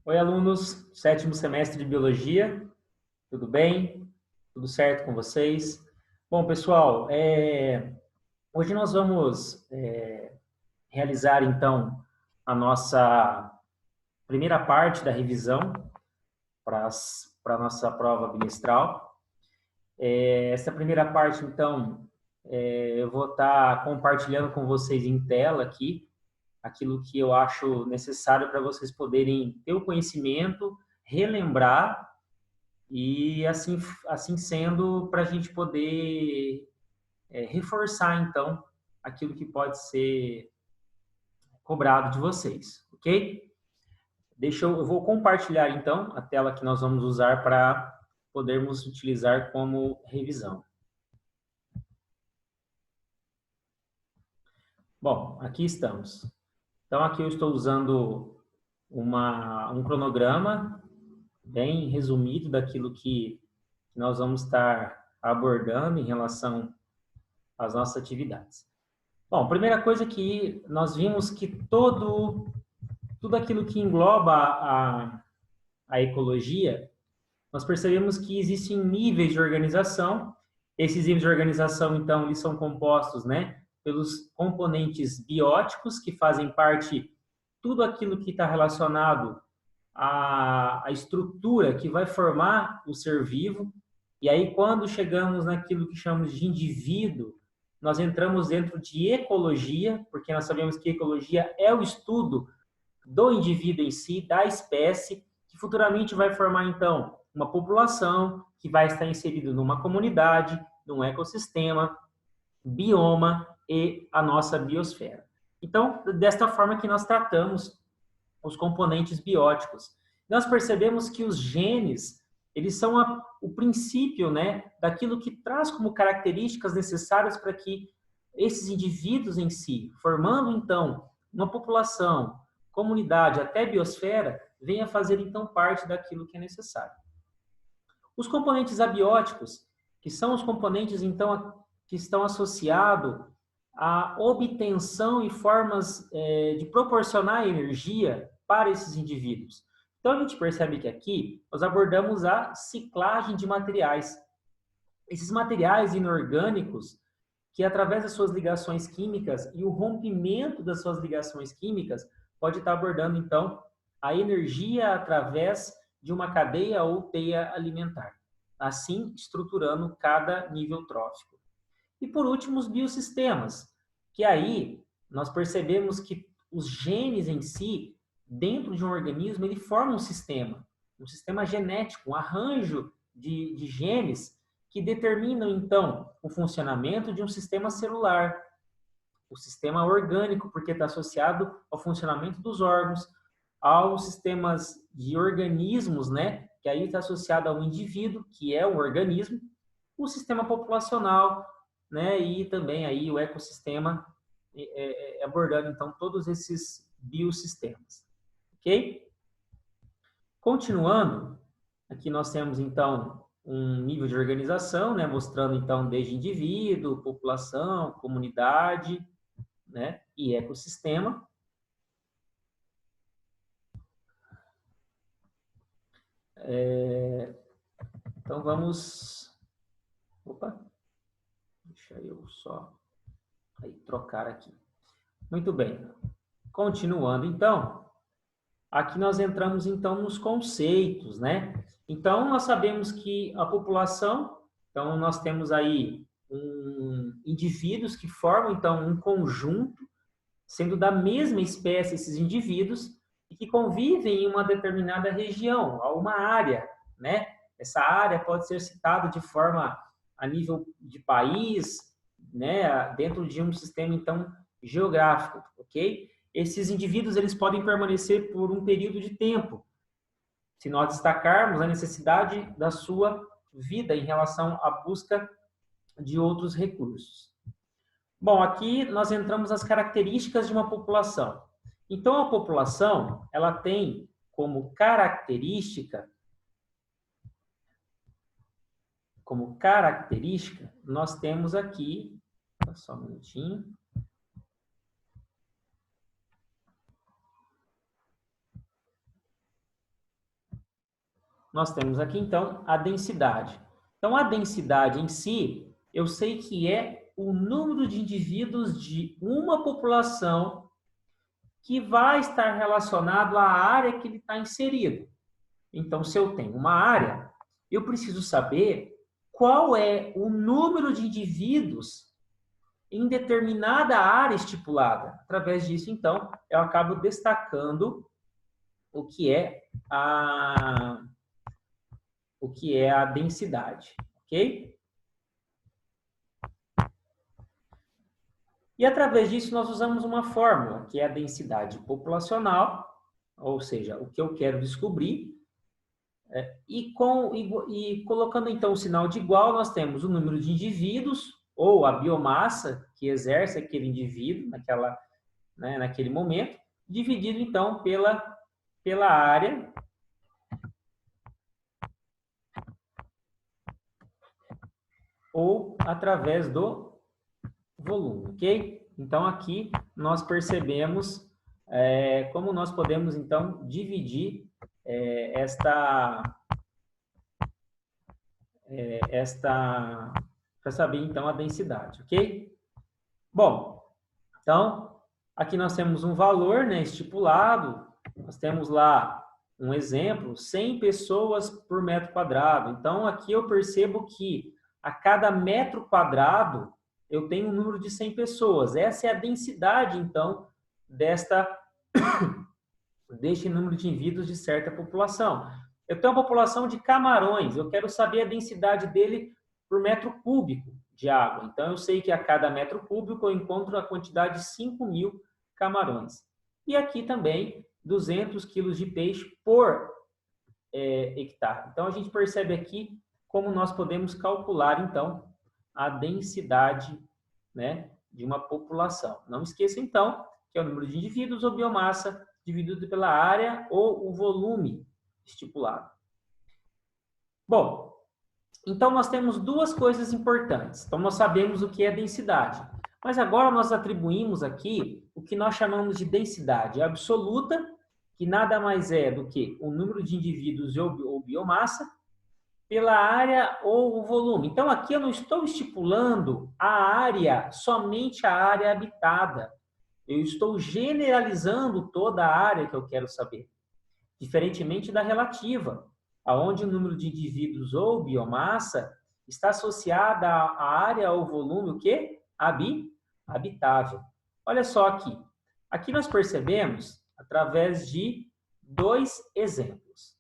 Oi, alunos, sétimo semestre de Biologia, tudo bem? Tudo certo com vocês? Bom, pessoal, hoje nós vamos realizar, então, a nossa primeira parte da revisão para a nossa prova bimestral. Essa primeira parte, então, eu vou estar compartilhando com vocês em tela aqui, aquilo que eu acho necessário para vocês poderem ter o conhecimento, relembrar. E assim sendo, para a gente poder reforçar, então, aquilo que pode ser cobrado de vocês, ok? Eu vou compartilhar, então, a tela que nós vamos usar para podermos utilizar como revisão. Bom, aqui estamos. Então, aqui eu estou usando um cronograma bem resumido daquilo que nós vamos estar abordando em relação às nossas atividades. Bom, primeira coisa que nós vimos que tudo aquilo que engloba a ecologia, nós percebemos que existem níveis de organização. Esses níveis de organização, então, eles são compostos, né, pelos componentes bióticos, que fazem parte tudo aquilo que está relacionado à estrutura que vai formar o ser vivo. E aí, quando chegamos naquilo que chamamos de indivíduo, nós entramos dentro de ecologia, porque nós sabemos que ecologia é o estudo do indivíduo em si, da espécie, que futuramente vai formar, então, uma população que vai estar inserida numa comunidade, num ecossistema, bioma e a nossa biosfera. Então, desta forma que nós tratamos os componentes bióticos. Nós percebemos que os genes, eles são o princípio, né, daquilo que traz como características necessárias para que esses indivíduos em si, formando então uma população, comunidade, até biosfera, venha fazer então parte daquilo que é necessário. Os componentes abióticos, que são os componentes então que estão associados à obtenção e formas de proporcionar energia para esses indivíduos. Então, a gente percebe que aqui nós abordamos a ciclagem de materiais. Esses materiais inorgânicos, que através das suas ligações químicas e o rompimento das suas ligações químicas, pode estar abordando, então, a energia através de uma cadeia ou teia alimentar, assim estruturando cada nível trófico. E, por último, os biosistemas, que aí nós percebemos que os genes em si, dentro de um organismo, ele forma um sistema genético, um arranjo de genes que determinam, então, o funcionamento de um sistema celular, o sistema orgânico, porque está associado ao funcionamento dos órgãos, aos sistemas de organismos, né, que aí está associado ao indivíduo, que é o organismo, o sistema populacional, né, e também aí o ecossistema, abordando então todos esses biosistemas, ok? Continuando, aqui nós temos então um nível de organização, né, mostrando então desde indivíduo, população, comunidade, né, e ecossistema. Então vamos, deixa eu só aí trocar aqui. Muito bem. Continuando então, aqui nós entramos então nos conceitos, né? Então nós sabemos que a população, então nós temos aí indivíduos que formam então um conjunto, sendo da mesma espécie esses indivíduos e que convivem em uma determinada região, a uma área, né? Essa área pode ser citada de forma a nível de país, né? Dentro de um sistema então geográfico, ok? Esses indivíduos eles podem permanecer por um período de tempo, se nós destacarmos a necessidade da sua vida em relação à busca de outros recursos. Bom, aqui nós entramos nas características de uma população. Então, a população, ela tem como característica, nós temos aqui, só um minutinho. nós temos aqui, então, a densidade. Então, a densidade em si, eu sei que é o número de indivíduos de uma população que vai estar relacionado à área que ele está inserido. Então, se eu tenho uma área, eu preciso saber qual é o número de indivíduos em determinada área estipulada. Através disso, então, eu acabo destacando o que é a densidade, ok? E através disso nós usamos uma fórmula, que é a densidade populacional, ou seja, o que eu quero descobrir, e colocando então o sinal de igual, nós temos o número de indivíduos, ou a biomassa que exerce aquele indivíduo naquele momento, dividido então pela área ou através do volume, ok? Então, aqui nós percebemos como nós podemos, então, dividir para saber, então, a densidade, ok? Bom, então, aqui nós temos um valor, né, estipulado, nós temos lá um exemplo, 100 pessoas por metro quadrado. Então, aqui eu percebo que a cada metro quadrado eu tenho um número de 100 pessoas. Essa é a densidade, então, deste número de indivíduos de certa população. Eu tenho uma população de camarões, eu quero saber a densidade dele por metro cúbico de água. Então, eu sei que a cada metro cúbico eu encontro a quantidade de 5.000 camarões. E aqui também 200 quilos de peixe por hectare. Então, a gente percebe aqui como nós podemos calcular, então, a densidade, né, de uma população. Não esqueça, então, que é o número de indivíduos ou biomassa dividido pela área ou o volume estipulado. Bom, então nós temos duas coisas importantes. Então, nós sabemos o que é densidade. Mas agora nós atribuímos aqui o que nós chamamos de densidade absoluta, que nada mais é do que o número de indivíduos ou biomassa, pela área ou o volume. Então, aqui eu não estou estipulando a área, somente a área habitada. Eu estou generalizando toda a área que eu quero saber. Diferentemente da relativa, onde o número de indivíduos ou biomassa está associada à área ou volume, o quê? Habitável. Olha só aqui. Aqui nós percebemos através de dois exemplos.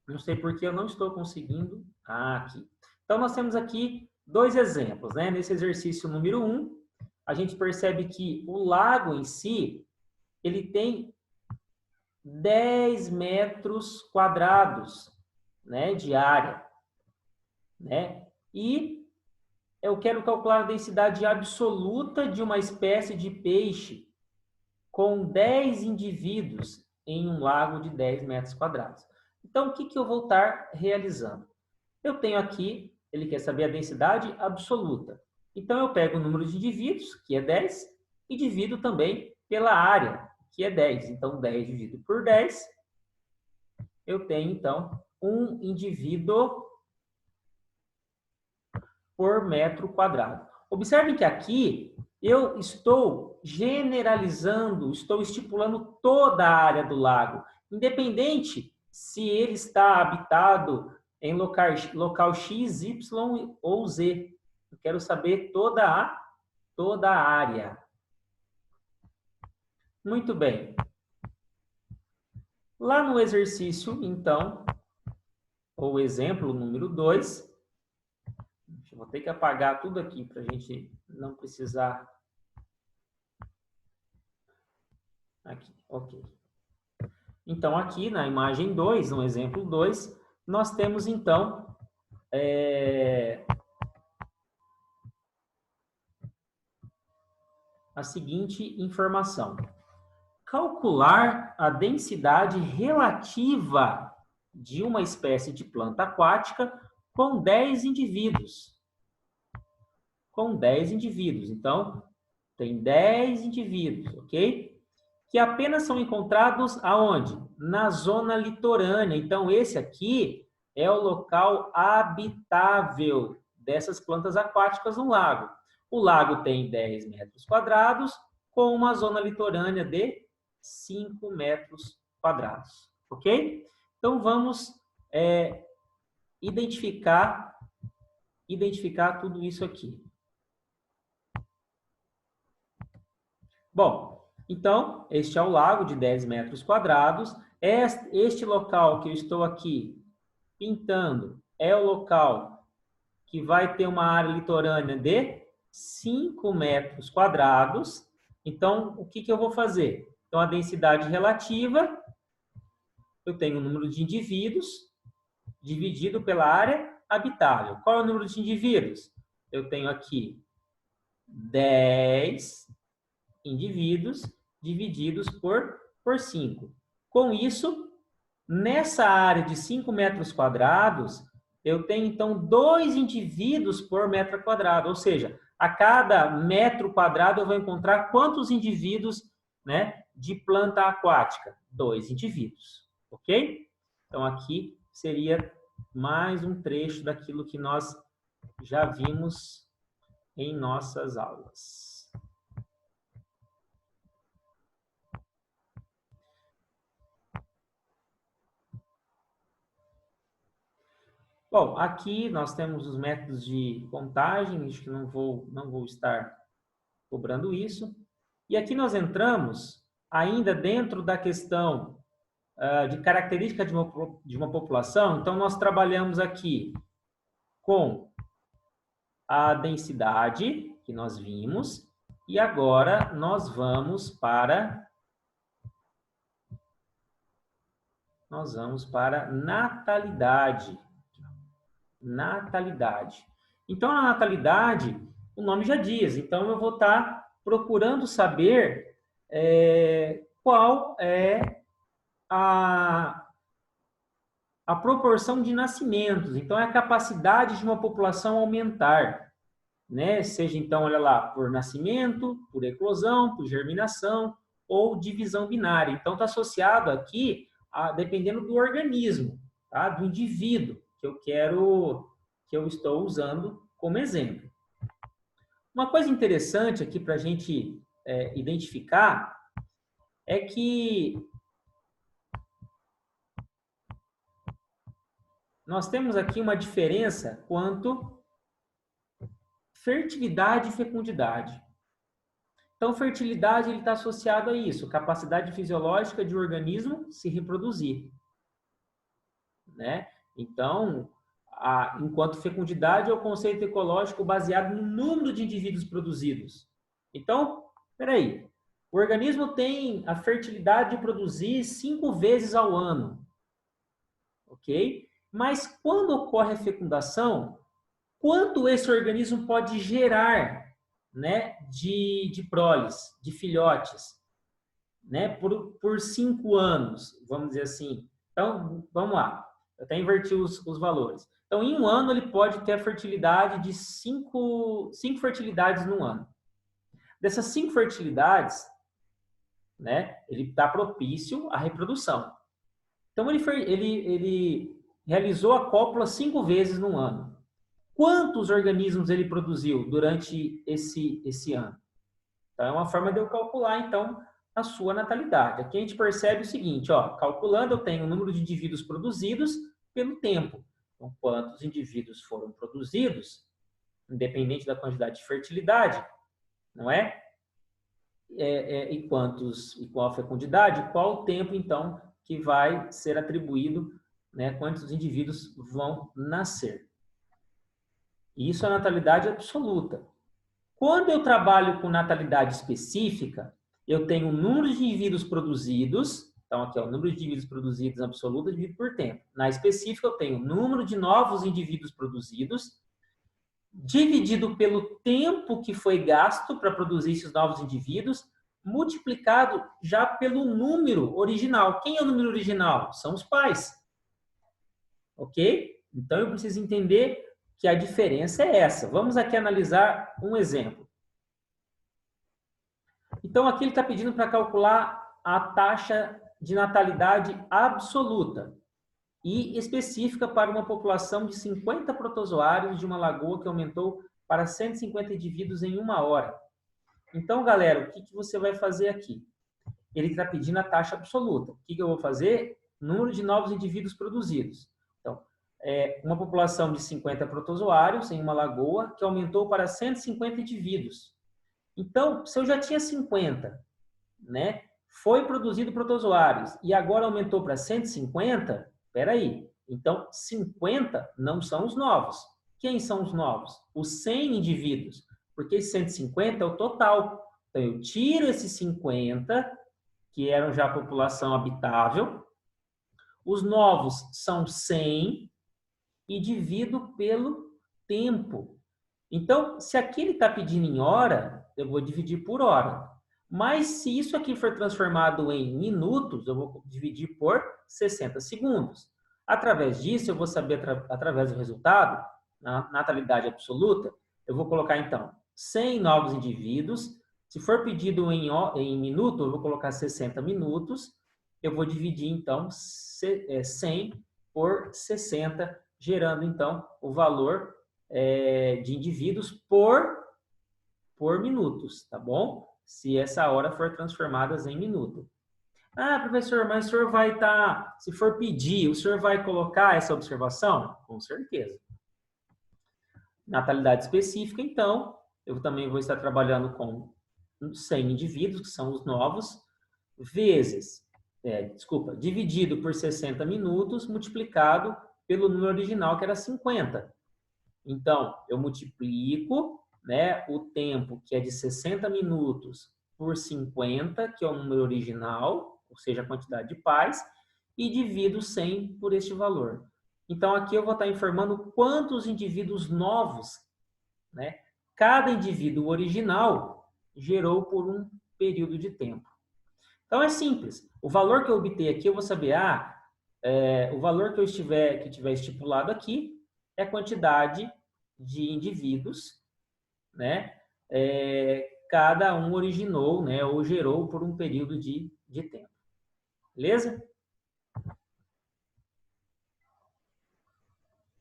Não sei por que eu não estou conseguindo. Aqui. Então, nós temos aqui dois exemplos, né? Nesse exercício número 1, a gente percebe que o lago em si, ele tem 10 metros quadrados, né, de área, né? E eu quero calcular a densidade absoluta de uma espécie de peixe com 10 indivíduos em um lago de 10 metros quadrados. Então, o que eu vou estar realizando? Eu tenho aqui, ele quer saber a densidade absoluta. Então, eu pego o número de indivíduos, que é 10, e divido também pela área, que é 10. Então, 10 dividido por 10, eu tenho, então, um indivíduo por metro quadrado. Observem que aqui eu estou generalizando, estou estipulando toda a área do lago, independente se ele está habitado em local X, Y ou Z. Eu quero saber toda a área. Muito bem. Lá no exercício, então, ou exemplo número 2, eu vou ter que apagar tudo aqui para a gente não precisar. Aqui, ok. Então, aqui na imagem 2, no exemplo 2, nós temos, então, a seguinte informação. Calcular a densidade relativa de uma espécie de planta aquática com 10 indivíduos. Com 10 indivíduos. Então, tem 10 indivíduos, ok? que apenas são encontrados aonde? Na zona litorânea. Então, esse aqui é o local habitável dessas plantas aquáticas no lago. O lago tem 10 metros quadrados, com uma zona litorânea de 5 metros quadrados. Ok? Então, vamos identificar tudo isso aqui. Bom, então, este é o lago de 10 metros quadrados. Este local que eu estou aqui pintando é o local que vai ter uma área litorânea de 5 metros quadrados. Então, o que eu vou fazer? Então, a densidade relativa, eu tenho o número de indivíduos dividido pela área habitável. Qual é o número de indivíduos? Eu tenho aqui 10 indivíduos divididos por 5. Com isso, nessa área de 5 metros quadrados, eu tenho, então, 2 indivíduos por metro quadrado. Ou seja, a cada metro quadrado eu vou encontrar quantos indivíduos, né, de planta aquática? 2 indivíduos. Ok? Então, aqui seria mais um trecho daquilo que nós já vimos em nossas aulas. Bom, aqui nós temos os métodos de contagem, acho que não vou estar cobrando isso. E aqui nós entramos ainda dentro da questão de característica de uma população. Então, nós trabalhamos aqui com a densidade, que nós vimos, e agora nós vamos para natalidade. Natalidade. Então, a natalidade, o nome já diz. Então, eu vou estar procurando saber qual é a proporção de nascimentos. Então, é a capacidade de uma população aumentar, né? Seja, então, olha lá, por nascimento, por eclosão, por germinação ou divisão binária. Então, está associado aqui, dependendo do organismo, tá? Do indivíduo que eu estou usando como exemplo. Uma coisa interessante aqui para a gente identificar é que nós temos aqui uma diferença quanto fertilidade e fecundidade. Então, fertilidade está associado a isso, capacidade fisiológica de um organismo se reproduzir, né? Então, enquanto fecundidade é o conceito ecológico baseado no número de indivíduos produzidos. Então, peraí, o organismo tem a fertilidade de produzir 5 vezes ao ano, ok? Mas quando ocorre a fecundação, quanto esse organismo pode gerar, né, de proles, de filhotes, né, por 5 anos, vamos dizer assim. Então, vamos lá. Eu até inverti os valores. Então, em um ano, ele pode ter a fertilidade de 5 fertilidades no ano. Dessas 5 fertilidades, né, ele está propício à reprodução. Então, ele realizou a cópula 5 vezes no ano. Quantos organismos ele produziu durante esse ano? Então, é uma forma de eu calcular, então, a sua natalidade. Aqui a gente percebe o seguinte, ó, calculando, eu tenho o número de indivíduos produzidos pelo tempo. Então, quantos indivíduos foram produzidos, independente da quantidade de fertilidade, não é? E qual a fecundidade, qual o tempo, então, que vai ser atribuído, né, quantos indivíduos vão nascer. Isso é a natalidade absoluta. Quando eu trabalho com natalidade específica, eu tenho o número de indivíduos produzidos, então aqui é o número de indivíduos produzidos absoluto dividido por tempo. Na específica, eu tenho o número de novos indivíduos produzidos, dividido pelo tempo que foi gasto para produzir esses novos indivíduos, multiplicado já pelo número original. Quem é o número original? São os pais. Ok? Então, eu preciso entender que a diferença é essa. Vamos aqui analisar um exemplo. Então, aqui ele está pedindo para calcular a taxa de natalidade absoluta e específica para uma população de 50 protozoários de uma lagoa que aumentou para 150 indivíduos em 1 hora. Então, galera, o que você vai fazer aqui? Ele está pedindo a taxa absoluta. O que eu vou fazer? Número de novos indivíduos produzidos. Então, uma população de 50 protozoários em uma lagoa que aumentou para 150 indivíduos. Então, se eu já tinha 50, né, foi produzido protozoários e agora aumentou para 150, espera aí. Então, 50 não são os novos. Quem são os novos? Os 100 indivíduos, porque 150 é o total. Então, eu tiro esses 50, que eram já a população habitável, os novos são 100 e divido pelo tempo. Então, se aqui ele está pedindo em hora, eu vou dividir por hora. Mas se isso aqui for transformado em minutos, eu vou dividir por 60 segundos. Através disso, eu vou saber, através do resultado, na natalidade absoluta, eu vou colocar, então, 100 novos indivíduos. Se for pedido em minuto, eu vou colocar 60 minutos. Eu vou dividir, então, 100 por 60, gerando, então, o valor de indivíduos por minutos, tá bom? Se essa hora for transformada em minuto. Ah, professor, mas o senhor vai estar, se for pedir, o senhor vai colocar essa observação? Com certeza. Natalidade específica, então, eu também vou estar trabalhando com 100 indivíduos, que são os novos, dividido por 60 minutos, multiplicado pelo número original, que era 50. Então, eu multiplico, né, o tempo, que é de 60 minutos, por 50, que é o número original, ou seja, a quantidade de pares, e divido 100 por este valor. Então, aqui eu vou estar informando quantos indivíduos novos, né, cada indivíduo original gerou por um período de tempo. Então, é simples. O valor que eu obter aqui, eu vou saber, o valor que tiver estipulado aqui é a quantidade de indivíduos, né, cada um originou, né, ou gerou por um período de tempo. Beleza?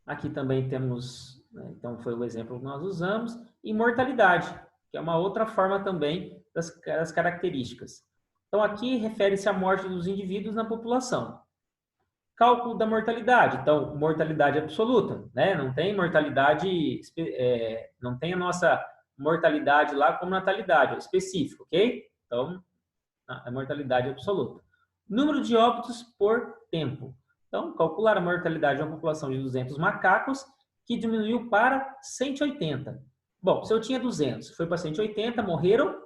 Aqui também temos, né, então foi o exemplo que nós usamos, e mortalidade, que é uma outra forma também das características. Então aqui refere-se à morte dos indivíduos na população. Cálculo da mortalidade, então mortalidade absoluta, né? Não tem mortalidade, não tem a nossa mortalidade lá como natalidade, é específico, ok? Então, a mortalidade absoluta. Número de óbitos por tempo. Então, calcular a mortalidade de uma população de 200 macacos que diminuiu para 180. Bom, se eu tinha 200, foi para 180, morreram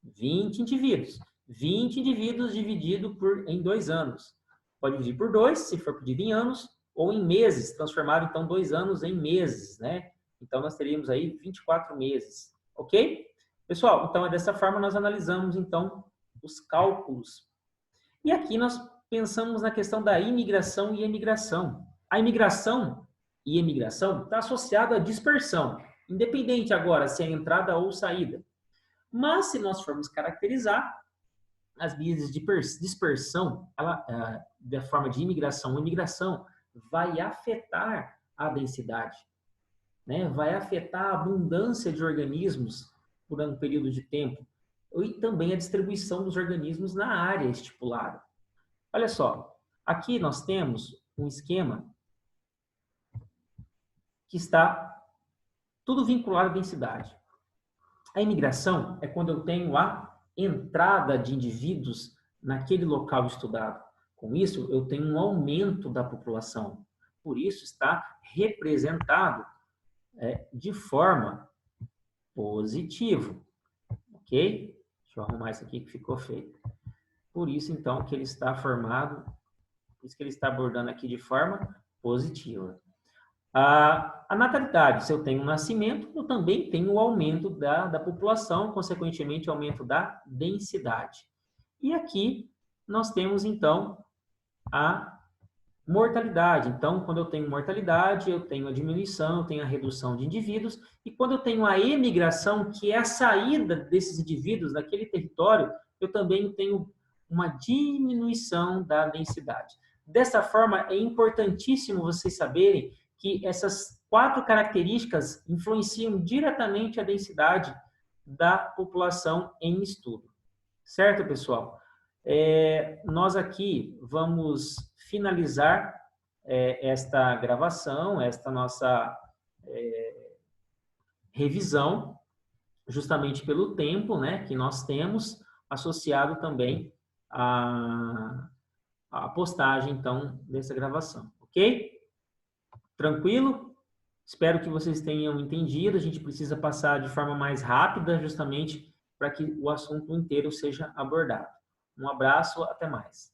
20 indivíduos. 20 indivíduos dividido em 2 anos. Pode dividir por 2, se for pedido em anos, ou em meses, transformar então 2 anos em meses, né? Então, nós teríamos aí 24 meses, ok? Pessoal, então, dessa forma nós analisamos, então, os cálculos. E aqui nós pensamos na questão da imigração e emigração. A imigração e emigração está associada à dispersão, independente agora se é entrada ou saída. Mas, se nós formos caracterizar, as vias de dispersão, da forma de imigração ou emigração, vai afetar a densidade, né? Vai afetar a abundância de organismos por um período de tempo e também a distribuição dos organismos na área estipulada. Olha só, aqui nós temos um esquema que está tudo vinculado à densidade. A imigração é quando eu tenho a entrada de indivíduos naquele local estudado. Com isso, eu tenho um aumento da população. Por isso, está representado de forma positiva. Ok? Deixa eu arrumar isso aqui que ficou feio. Por isso, então, que ele está formado, por isso que ele está abordando aqui de forma positiva. A natalidade, se eu tenho um nascimento, eu também tenho o aumento da população, consequentemente, o aumento da densidade. E aqui nós temos, então, a mortalidade. Então, quando eu tenho mortalidade, eu tenho a diminuição, eu tenho a redução de indivíduos, e quando eu tenho a emigração, que é a saída desses indivíduos daquele território, eu também tenho uma diminuição da densidade. Dessa forma, é importantíssimo vocês saberem que essas 4 características influenciam diretamente a densidade da população em estudo. Certo, pessoal? Nós aqui vamos finalizar esta gravação, esta nossa revisão, justamente pelo tempo, né, que nós temos, associado também à postagem, então, dessa gravação. Ok? Tranquilo? Espero que vocês tenham entendido. A gente precisa passar de forma mais rápida, justamente para que o assunto inteiro seja abordado. Um abraço, até mais.